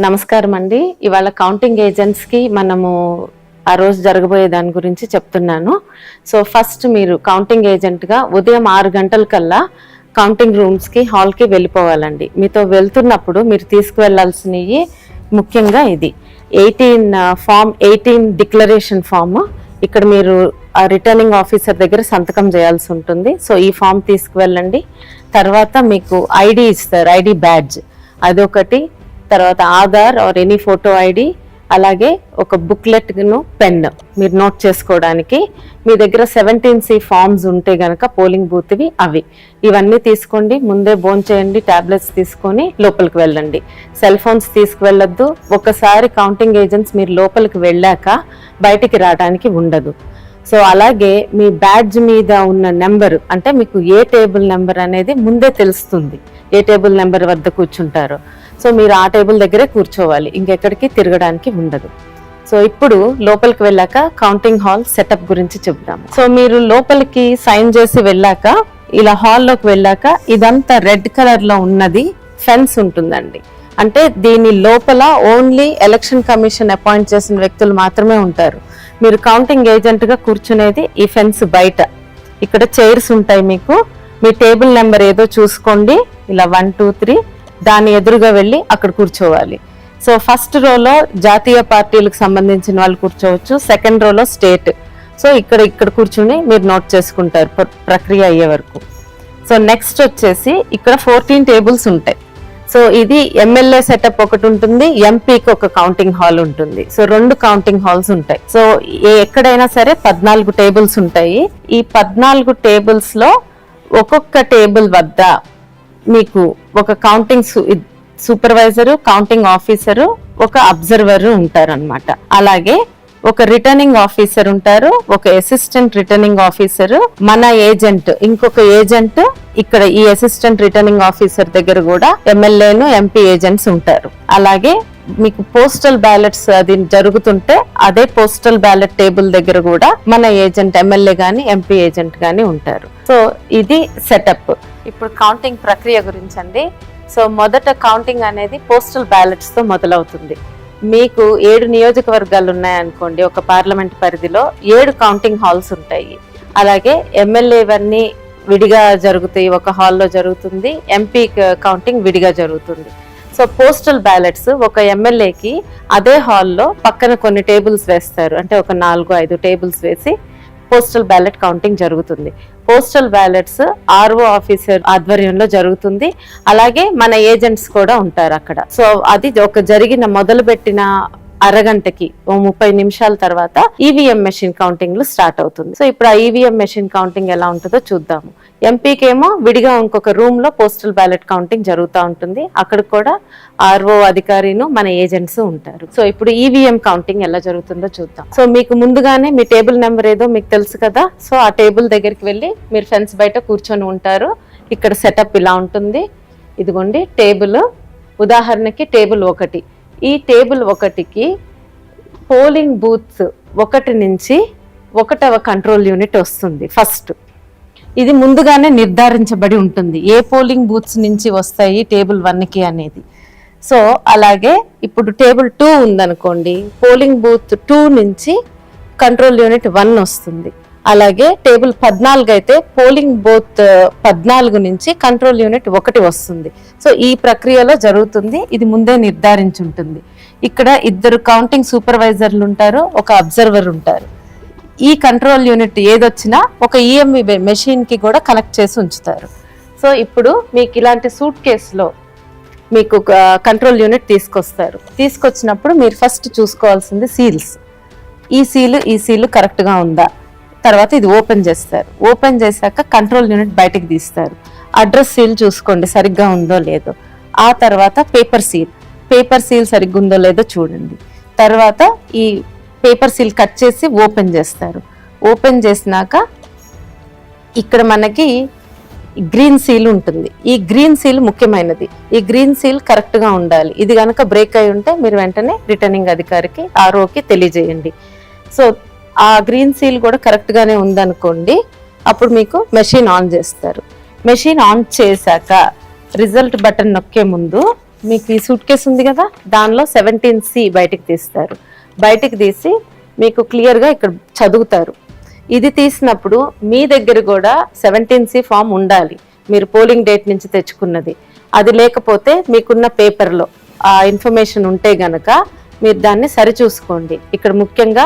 నమస్కారం అండి. ఇవాళ కౌంటింగ్ ఏజెంట్స్ కి మనము ఆ రోజు జరగబోయే దాని గురించి చెప్తున్నాను. సో ఫస్ట్ మీరు కౌంటింగ్ ఏజెంట్ గా ఉదయం 6 గంటల కల్లా కౌంటింగ్ రూమ్స్ కి హాల్ కి వెళ్ళిపోవాలండి. మీతో వెళ్తున్నప్పుడు మీరు తీసుకువెళ్లాల్సినవి ముఖ్యంగా ఇది ఫామ్ 18 డిక్లరేషన్ ఫామ్. ఇక్కడ మీరు ఆ రిటర్నింగ్ ఆఫీసర్ దగ్గర సంతకం చేయాల్సి ఉంటుంది. సో ఈ ఫామ్ తీసుకువెళ్ళండి. తర్వాత మీకు ఐడి ఇస్తారు, ఐడి బ్యాడ్జ్ అదొకటి. తర్వాత Aadhaar or any photo ID, అలాగే ఒక బుక్లెట్ ను పెన్ మీరు నోట్ చేసుకోవడానికి. మీ దగ్గర 17C ఫామ్స్ ఉంటే గనక పోలింగ్ బూత్వి అవి ఇవన్నీ తీసుకోండి. ముందే భోంచేయండి, టాబ్లెట్స్ తీసుకొని లోపలికి వెళ్ళండి. సెల్ ఫోన్స్ తీసుకువెళ్ళొద్దు. ఒకసారి కౌంటింగ్ ఏజెంట్స్ మీరు లోపలికి వెళ్ళాక బయటికి రావడానికి ఉండదు. సో అలాగే మీ బ్యాడ్జ్ మీద ఉన్న నెంబర్, అంటే మీకు ఏ టేబుల్ నెంబర్ అనేది ముందే తెలుస్తుంది, ఏ టేబుల్ నెంబర్ వద్ద కూర్చుంటారో. సో మీరు ఆ టేబుల్ దగ్గరే కూర్చోవాలి, ఇంకెక్కడికి తిరగడానికి ఉండదు. సో ఇప్పుడు లోపలికి వెళ్ళాక కౌంటింగ్ హాల్ సెటప్ గురించి చెప్దాము. సో మీరు లోపలికి సైన్ చేసి వెళ్ళాక ఇలా హాల్లోకి వెళ్ళాక ఇదంతా రెడ్ కలర్ లో ఉన్నది ఫెన్స్ ఉంటుందండి. అంటే దీని లోపల ఓన్లీ ఎలక్షన్ కమిషన్ అపాయింట్ చేసిన వ్యక్తులు మాత్రమే ఉంటారు. మీరు కౌంటింగ్ ఏజెంట్ గా కూర్చునేది ఈ ఫెన్స్ బయట. ఇక్కడ చైర్స్ ఉంటాయి మీకు. మీ టేబుల్ నెంబర్ ఏదో చూసుకోండి, ఇలా 1 2 3 దాని ఎదురుగా వెళ్ళి అక్కడ కూర్చోవాలి. సో ఫస్ట్ రోలో జాతీయ పార్టీలకు సంబంధించిన వాళ్ళు కూర్చోవచ్చు, సెకండ్ రోలో స్టేట్. సో ఇక్కడ కూర్చుని మీరు నోట్ చేసుకుంటారు ప్రక్రియ అయ్యే వరకు. సో నెక్స్ట్ వచ్చేసి ఇక్కడ 14 టేబుల్స్ ఉంటాయి. సో ఇది ఎమ్మెల్యే సెటప్ ఒకటి ఉంటుంది, ఎంపీకి ఒక కౌంటింగ్ హాల్ ఉంటుంది. సో 2 కౌంటింగ్ హాల్స్ ఉంటాయి. సో ఎక్కడైనా సరే 14 టేబుల్స్ ఉంటాయి. ఈ 14 టేబుల్స్ లో ఒక్కొక్క టేబుల్ వద్ద మీకు ఒక కౌంటింగ్ సూపర్వైజరు, కౌంటింగ్ ఆఫీసరు, ఒక అబ్జర్వర్ ఉంటారన్నమాట. అలాగే ఒక రిటర్నింగ్ ఆఫీసర్ ఉంటారు, ఒక అసిస్టెంట్ రిటర్నింగ్ ఆఫీసర్, మన ఏజెంట్, ఇంకొక ఏజెంట్. ఇక్కడ ఈ అసిస్టెంట్ రిటర్నింగ్ ఆఫీసర్ దగ్గర కూడా ఎమ్మెల్యేను, ఎంపీ ఏజెంట్స్ ఉంటారు. అలాగే మీకు పోస్టల్ బ్యాలెట్స్ అది జరుగుతుంటే అదే పోస్టల్ బ్యాలెట్ టేబుల్ దగ్గర కూడా మన ఏజెంట్, ఎమ్మెల్యే గాని ఎంపీ ఏజెంట్ గాని ఉంటారు. సో ఇది సెటప్. ఇప్పుడు కౌంటింగ్ ప్రక్రియ గురించి అండి. సో మొదట కౌంటింగ్ అనేది పోస్టల్ బ్యాలెట్స్ తో మొదలవుతుంది. మీకు 7 నియోజకవర్గాలు ఉన్నాయనుకోండి, ఒక పార్లమెంట్ పరిధిలో 7 కౌంటింగ్ హాల్స్ ఉంటాయి. అలాగే ఎమ్మెల్యేవన్నీ విడిగా జరుగుతాయి, ఒక హాల్లో జరుగుతుంది. ఎంపీ కౌంటింగ్ విడిగా జరుగుతుంది. సో పోస్టల్ బ్యాలెట్స్ ఒక ఎమ్మెల్యేకి అదే హాల్లో పక్కన కొన్ని టేబుల్స్ వేస్తారు, అంటే ఒక 4-5 టేబుల్స్ వేసి పోస్టల్ బ్యాలెట్ కౌంటింగ్ జరుగుతుంది. పోస్టల్ బ్యాలెట్స్ ఆర్ఓ ఆఫీసర్ ఆధ్వర్యంలో జరుగుతుంది. అలాగే మన ఏజెంట్స్ కూడా ఉంటారు అక్కడ. సో అది ఒక మొదలుపెట్టిన అరగంటకి 30 నిమిషాల తర్వాత ఈవీఎం మెషిన్ కౌంటింగ్ స్టార్ట్ అవుతుంది. సో ఇప్పుడు ఆ ఈవీఎం మెషిన్ కౌంటింగ్ ఎలా ఉంటుందో చూద్దాము. ఎంపీకి ఏమో విడిగా ఇంకొక రూమ్ లో పోస్టల్ బ్యాలెట్ కౌంటింగ్ జరుగుతూ ఉంటుంది. అక్కడ కూడా ఆర్ఓ అధికారిను, మన ఏజెంట్స్ ఉంటారు. సో ఇప్పుడు ఈవీఎం కౌంటింగ్ ఎలా జరుగుతుందో చూద్దాం. సో మీకు ముందుగానే మీ టేబుల్ నెంబర్ ఏదో మీకు తెలుసు కదా. సో ఆ టేబుల్ దగ్గరికి వెళ్ళి మీరు ఫెన్స్ బయట కూర్చొని ఉంటారు. ఇక్కడ సెటప్ ఇలా ఉంటుంది. ఇదిగోండి టేబుల్, ఉదాహరణకి టేబుల్ 1. ఈ టేబుల్ 1కి పోలింగ్ బూత్ 1 నుంచి 1వ కంట్రోల్ యూనిట్ వస్తుంది. ఫస్ట్ ఇది ముందుగానే నిర్ధారించబడి ఉంటుంది, ఏ పోలింగ్ బూత్స్ నుంచి వస్తాయి టేబుల్ 1కి అనేది. సో అలాగే ఇప్పుడు టేబుల్ 2 ఉందనుకోండి, పోలింగ్ బూత్ 2 నుంచి కంట్రోల్ యూనిట్ 1 వస్తుంది. అలాగే టేబుల్ 14 అయితే పోలింగ్ బూత్ 14 నుంచి కంట్రోల్ యూనిట్ 1 వస్తుంది. సో ఈ ప్రక్రియలో జరుగుతుంది. ఇది ముందే నిర్ధారించి ఉంటుంది. ఇక్కడ 2 కౌంటింగ్ సూపర్వైజర్లు ఉంటారు, ఒక అబ్జర్వర్ ఉంటారు. ఈ కంట్రోల్ యూనిట్ ఏదొచ్చినా ఒక ఈఎంవి మెషిన్ కి కూడా కనెక్ట్ చేసి ఉంచుతారు. సో ఇప్పుడు మీకు ఇలాంటి సూట్ కేసులో మీకు కంట్రోల్ యూనిట్ తీసుకొస్తారు. తీసుకొచ్చినప్పుడు మీరు ఫస్ట్ చూసుకోవాల్సింది సీల్స్. ఈ సీలు కరెక్ట్ గా ఉందా. తర్వాత ఇది ఓపెన్ చేస్తారు. ఓపెన్ చేశాక కంట్రోల్ యూనిట్ బయటకు తీస్తారు. అడ్రస్ సీల్ చూసుకోండి సరిగ్గా ఉందో లేదో. ఆ తర్వాత పేపర్ సీల్ సరిగ్గా ఉందో లేదో చూడండి. తర్వాత ఈ పేపర్ సీల్ కట్ చేసి ఓపెన్ చేస్తారు. ఓపెన్ చేసినాక ఇక్కడ మనకి గ్రీన్ సీల్ ఉంటుంది. ఈ గ్రీన్ సీల్ ముఖ్యమైనది. ఈ గ్రీన్ సీల్ కరెక్ట్ గా ఉండాలి. ఇది కనుక బ్రేక్ అయి ఉంటే మీరు వెంటనే రిటర్నింగ్ అధికారికి, ఆర్ఓకి తెలియజేయండి. సో ఆ గ్రీన్ సీల్ కూడా కరెక్ట్ గానే ఉందనుకోండి, అప్పుడు మీకు మెషిన్ ఆన్ చేస్తారు. మెషిన్ ఆన్ చేశాక రిజల్ట్ బటన్ నొక్కే ముందు మీకు ఈ సూట్ కేసు ఉంది కదా, దానిలో 17C బయటికి తీస్తారు. బయటికి తీసి మీకు క్లియర్గా ఇక్కడ చదువుతారు. ఇది తీసినప్పుడు మీ దగ్గర కూడా 17C ఫామ్ ఉండాలి, మీరు పోలింగ్ డేట్ నుంచి తెచ్చుకున్నది. అది లేకపోతే మీకున్న పేపర్లో ఆ ఇన్ఫర్మేషన్ ఉంటే గనక మీరు దాన్ని సరిచూసుకోండి. ఇక్కడ ముఖ్యంగా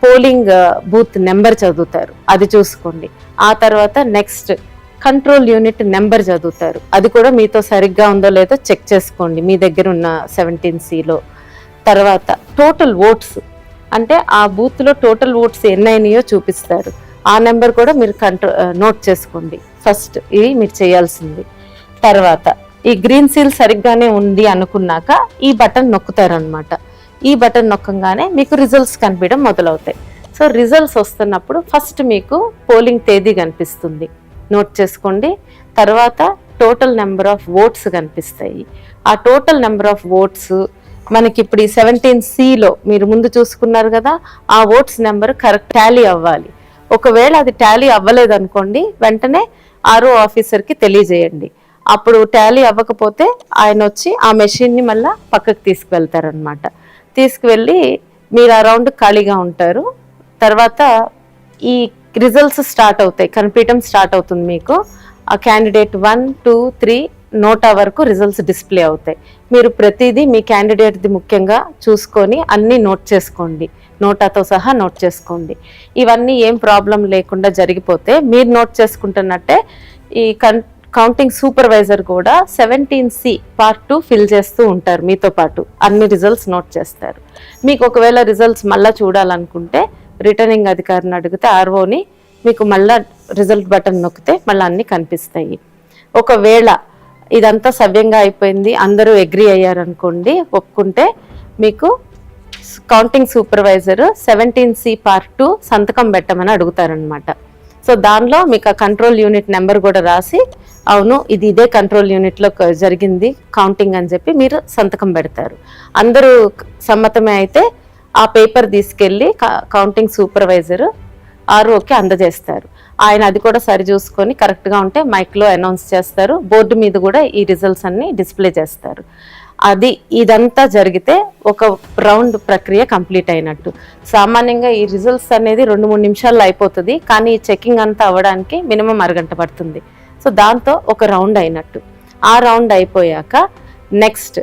పోలింగ్ బూత్ నెంబర్ చదువుతారు, అది చూసుకోండి. ఆ తర్వాత నెక్స్ట్ కంట్రోల్ యూనిట్ నెంబర్ చదువుతారు, అది కూడా మీతో సరిగ్గా ఉందో లేదో చెక్ చేసుకోండి మీ దగ్గర ఉన్న 17Cలో. తర్వాత టోటల్ ఓట్స్, అంటే ఆ బూత్లో టోటల్ ఓట్స్ ఎన్నైనాయో చూపిస్తారు, ఆ నెంబర్ కూడా మీరు నోట్ చేసుకోండి. ఫస్ట్ ఇది మీరు చేయాల్సింది. తర్వాత ఈ గ్రీన్ సీల్ సరిగ్గానే ఉంది అనుకున్నాక ఈ బటన్ నొక్కుతారనమాట. ఈ బటన్ నొక్కగానే మీకు రిజల్ట్స్ కనిపించడం మొదలవుతాయి. సో రిజల్ట్స్ వస్తున్నప్పుడు ఫస్ట్ మీకు పోలింగ్ తేదీ కనిపిస్తుంది, నోట్ చేసుకోండి. తర్వాత టోటల్ నెంబర్ ఆఫ్ ఓట్స్ కనిపిస్తాయి. ఆ టోటల్ నెంబర్ ఆఫ్ ఓట్స్ మనకి ఇప్పుడు ఈ 17Cలో మీరు ముందు చూసుకున్నారు కదా, ఆ ఓట్స్ నెంబర్ కరెక్ట్ టాలీ అవ్వాలి. ఒకవేళ అది టాలీ అవ్వలేదనుకోండి, వెంటనే ఆర్ఓ ఆఫీసర్కి తెలియజేయండి. అప్పుడు టాలీ అవ్వకపోతే ఆయన వచ్చి ఆ మెషిన్ని మళ్ళీ పక్కకు తీసుకువెళ్తారనమాట. తీసుకువెళ్ళి మీరు ఆ రౌండ్ ఖాళీగా ఉంటారు. తర్వాత ఈ రిజల్ట్స్ స్టార్ట్ అవుతాయి, కనిపించడం స్టార్ట్ అవుతుంది మీకు. ఆ క్యాండిడేట్ 1, 2, 3 నోటా వరకు రిజల్ట్స్ డిస్ప్లే అవుతాయి. మీరు ప్రతిదీ మీ క్యాండిడేట్ది ముఖ్యంగా చూసుకొని అన్నీ నోట్ చేసుకోండి, నోటాతో సహా నోట్ చేసుకోండి. ఇవన్నీ ఏం ప్రాబ్లం లేకుండా జరిగిపోతే మీరు నోట్ చేసుకుంటున్నట్టే ఈ కౌంటింగ్ సూపర్వైజర్ కూడా 17C Part 2 ఫిల్ చేస్తూ ఉంటారు, మీతో పాటు అన్ని రిజల్ట్స్ నోట్ చేస్తారు. మీకు ఒకవేళ రిజల్ట్స్ మళ్ళీ చూడాలనుకుంటే రిటర్నింగ్ అధికారిని అడిగితే ఆర్ఓని మీకు మళ్ళీ రిజల్ట్ బటన్ నొక్కితే మళ్ళీ అన్నీ కనిపిస్తాయి. ఒకవేళ ఇదంతా సవ్యంగా అయిపోయింది, అందరూ అగ్రీ అయ్యారనుకోండి, ఒప్పుకుంటే మీకు కౌంటింగ్ సూపర్వైజర్ 17C Part 2 సంతకం పెట్టమని అడుగుతారనమాట. సో దానిలో మీకు ఆ కంట్రోల్ యూనిట్ నెంబర్ కూడా రాసి, అవును ఇది ఇదే కంట్రోల్ యూనిట్లో జరిగింది కౌంటింగ్ అని చెప్పి మీరు సంతకం పెడతారు. అందరూ సమ్మతమే అయితే ఆ పేపర్ తీసుకెళ్ళి కౌంటింగ్ సూపర్వైజర్ ఆర్ఓకి అందజేస్తారు. ఆయన అది కూడా సరి చూసుకొని కరెక్ట్గా ఉంటే మైక్లో అనౌన్స్ చేస్తారు. బోర్డు మీద కూడా ఈ రిజల్ట్స్ అన్ని డిస్ప్లే చేస్తారు. ఇదంతా జరిగితే ఒక రౌండ్ ప్రక్రియ కంప్లీట్ అయినట్టు. సామాన్యంగా ఈ రిజల్ట్స్ అనేది 2-3 నిమిషాల్లో అయిపోతుంది, కానీ ఈ చెకింగ్ అంతా అవ్వడానికి మినిమం అరగంట పడుతుంది. సో దాంతో ఒక రౌండ్ అయినట్టు. ఆ రౌండ్ అయిపోయాక నెక్స్ట్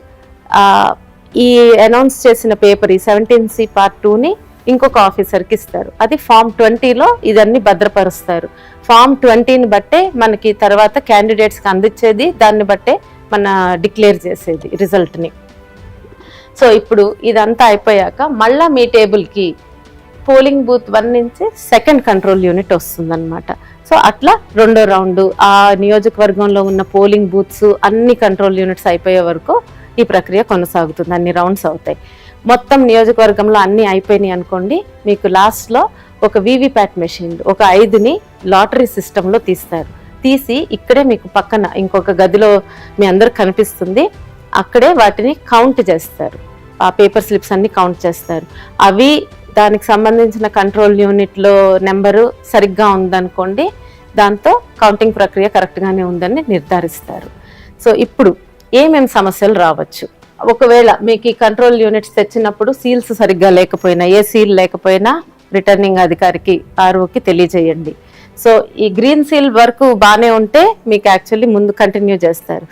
ఈ అనౌన్స్ చేసిన పేపర్ ఈ 17C Part 2ని ఇంకొక ఆఫీసర్కి ఇస్తారు. అది Form 20లో ఇదన్నీ భద్రపరుస్తారు. Form 20ని బట్టే మనకి తర్వాత క్యాండిడేట్స్కి అందించేది, దాన్ని బట్టే మన డిక్లేర్ చేసేది రిజల్ట్ని. సో ఇప్పుడు ఇదంతా అయిపోయాక మళ్ళీ మీ టేబుల్కి పోలింగ్ బూత్ 1 నుంచి సెకండ్ కంట్రోల్ యూనిట్ వస్తుందన్నమాట. సో అట్లా రెండో రౌండ్ ఆ నియోజకవర్గంలో ఉన్న పోలింగ్ బూత్స్ అన్ని కంట్రోల్ యూనిట్స్ అయిపోయే వరకు ఈ ప్రక్రియ కొనసాగుతుంది, అన్ని రౌండ్స్ అవుతాయి. మొత్తం నియోజకవర్గంలో అన్నీ అయిపోయినాయి అనుకోండి, మీకు లాస్ట్లో ఒక వీవీప్యాట్ మెషిన్ ఒక 5ని లాటరీ సిస్టంలో తీస్తారు. తీసి ఇక్కడే మీకు పక్కన ఇంకొక గదిలో మీ అందరికి కనిపిస్తుంది, అక్కడే వాటిని కౌంట్ చేస్తారు. ఆ పేపర్ స్లిప్స్ అన్ని కౌంట్ చేస్తారు. అవి దానికి సంబంధించిన కంట్రోల్ యూనిట్లో నెంబరు సరిగ్గా ఉందనుకోండి, దాంతో కౌంటింగ్ ప్రక్రియ కరెక్ట్గానే ఉందని నిర్ధారిస్తారు. సో ఇప్పుడు ఏమేమి సమస్యలు రావచ్చు, ఒకవేళ మీకు ఈ కంట్రోల్ యూనిట్స్ తెచ్చినప్పుడు సీల్స్ సరిగ్గా లేకపోయినా, ఏ సీల్ లేకపోయినా రిటర్నింగ్ అధికారికి ఆర్ఓకి తెలియజేయండి. సో ఈ గ్రీన్ సీల్ వరకు బాగానే ఉంటే మీకు యాక్చువల్లీ ముందు కంటిన్యూ చేస్తారు.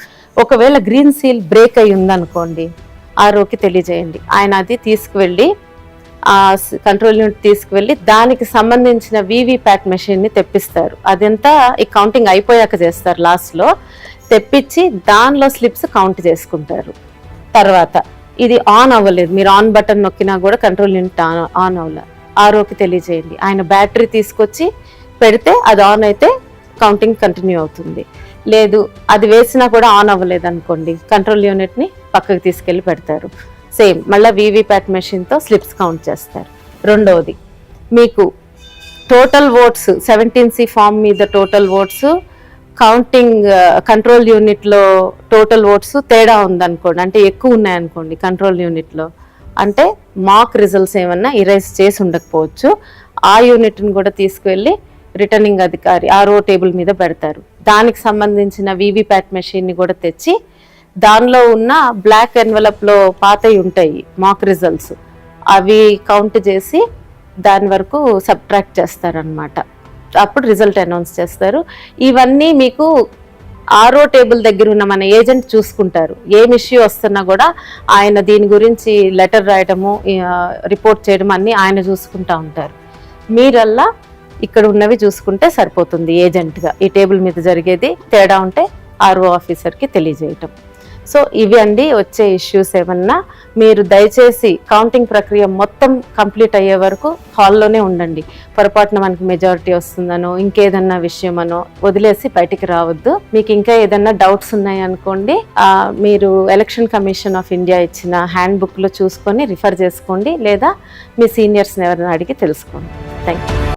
ఒకవేళ గ్రీన్ సీల్ బ్రేక్ అయి ఉందనుకోండి, ఆర్ఓకి తెలియజేయండి. ఆయన అది తీసుకువెళ్ళి ఆ కంట్రోల్ యూనిట్ తీసుకువెళ్ళి దానికి సంబంధించిన వీవీప్యాట్ మెషిన్ని తెప్పిస్తారు. అదంతా ఈ కౌంటింగ్ అయిపోయాక చేస్తారు. లాస్ట్లో తెప్పించి దానిలో స్లిప్స్ కౌంట్ చేసుకుంటారు. తర్వాత ఇది ఆన్ అవ్వలేదు, మీరు ఆన్ బటన్ నొక్కినా కూడా కంట్రోల్ యూనిట్ ఆన్ అవ్వలేదు, ఆర్ఓకి తెలియజేయండి. ఆయన బ్యాటరీ తీసుకొచ్చి పెడితే అది ఆన్ అయితే కౌంటింగ్ కంటిన్యూ అవుతుంది. లేదు అది వేసినా కూడా ఆన్ అవ్వలేదు అనుకోండి, కంట్రోల్ యూనిట్ని పక్కకు తీసుకెళ్ళి పెడతారు. సేమ్ మళ్ళీ వీవీప్యాట్ మెషిన్తో స్లిప్స్ కౌంట్ చేస్తారు. రెండవది మీకు టోటల్ ఓట్స్ 17C ఫామ్ మీద టోటల్ ఓట్స్ కౌంటింగ్ కంట్రోల్ యూనిట్లో టోటల్ ఓట్స్ తేడా ఉందనుకోండి, అంటే ఎక్కువ ఉన్నాయనుకోండి కంట్రోల్ యూనిట్లో, అంటే మాక్ రిజల్ట్స్ ఏమన్నా ఇరేజ్ చేసి ఉండకపోవచ్చు. ఆ యూనిట్ని కూడా తీసుకువెళ్ళి రిటర్నింగ్ అధికారి ఆర్ఓ టేబుల్ మీద పెడతారు. దానికి సంబంధించిన వీవీప్యాట్ మెషిన్ని కూడా తెచ్చి దానిలో ఉన్న బ్లాక్ ఎన్వలప్లో పాతవి ఉంటాయి మాక్ రిజల్ట్స్, అవి కౌంట్ చేసి దాని వరకు సబ్ట్రాక్ట్ చేస్తారనమాట. అప్పుడు రిజల్ట్ అనౌన్స్ చేస్తారు. ఇవన్నీ మీకు ఆరో టేబుల్ దగ్గర ఉన్న మన ఏజెంట్ చూసుకుంటారు. ఏం ఇష్యూ వస్తున్నా కూడా ఆయన దీని గురించి లెటర్ రాయడము, రిపోర్ట్ చేయడం అన్నీ ఆయన చూసుకుంటూ ఉంటారు. మీరల్లా ఇక్కడ ఉన్నవి చూసుకుంటే సరిపోతుంది ఏజెంట్గా. ఈ టేబుల్ మీద జరిగేది తేడా ఉంటే ఆర్ఓ ఆఫీసర్కి తెలియజేయటం. సో ఇవి అండి వచ్చే ఇష్యూస్. ఏమన్నా మీరు దయచేసి కౌంటింగ్ ప్రక్రియ మొత్తం కంప్లీట్ అయ్యే వరకు హాల్లోనే ఉండండి. పొరపాటున మనకి మెజారిటీ వస్తుందనో ఇంకేదన్నా విషయమనో వదిలేసి బయటికి రావద్దు. మీకు ఇంకా ఏదన్నా డౌట్స్ ఉన్నాయి అనుకోండి, మీరు ఎలక్షన్ కమిషన్ ఆఫ్ ఇండియా ఇచ్చిన హ్యాండ్ బుక్లో చూసుకొని రిఫర్ చేసుకోండి, లేదా మీ సీనియర్స్ని ఎవరైనా అడిగి తెలుసుకోండి. Thank you.